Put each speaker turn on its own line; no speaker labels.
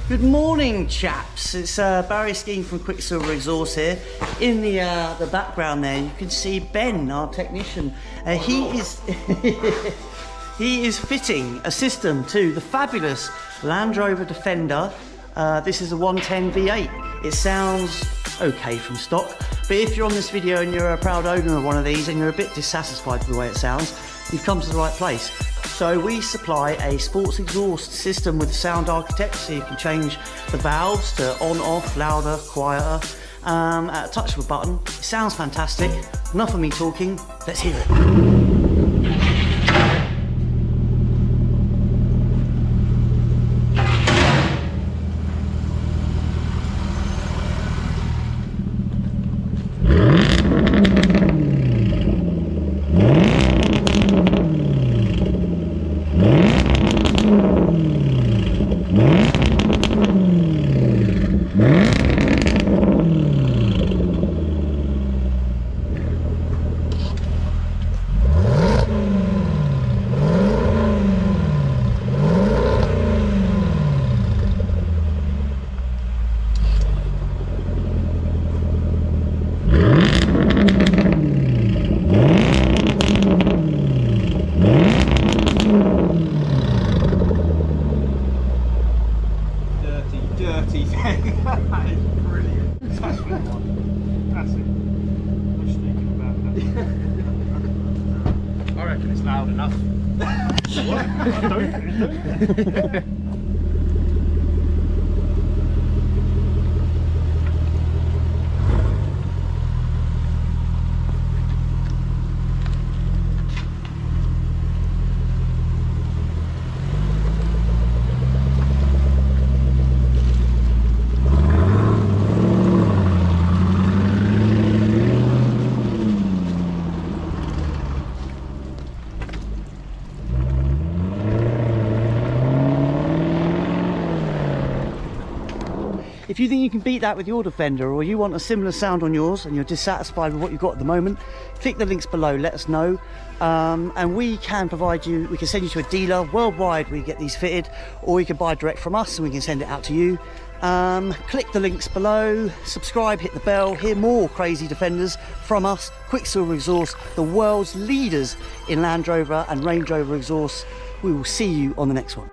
Good morning, chaps. It's Barry Skeen from Quicksilver Exhaust here. In the background there, you can see Ben, our technician. He is he is fitting a system to the fabulous Land Rover Defender. This is a 110 V8. It sounds okay from stock, but if you're on this video and you're a proud owner of one of these and you're a bit dissatisfied with the way it sounds, you've come to the right place. So we supply a sports exhaust system with sound architecture, so you can change the valves to on, off, louder, quieter, at a touch of a button. It sounds fantastic. Enough of me talking, let's hear it.
Dirty thing. That is brilliant. That's what I want. That's it. I'm just thinking about that. I reckon it's loud enough. I don't.
If you think you can beat that with your Defender, or you want a similar sound on yours and you're dissatisfied with what you've got at the moment, click the links below, let us know, and we can provide you, we can send you to a dealer worldwide where you get these fitted, or you can buy direct from us and we can send it out to you. Click the links below, subscribe, hit the bell, hear more crazy Defenders from us. Quicksilver Exhaust, the world's leaders in Land Rover and Range Rover exhausts. We will see you on the next one.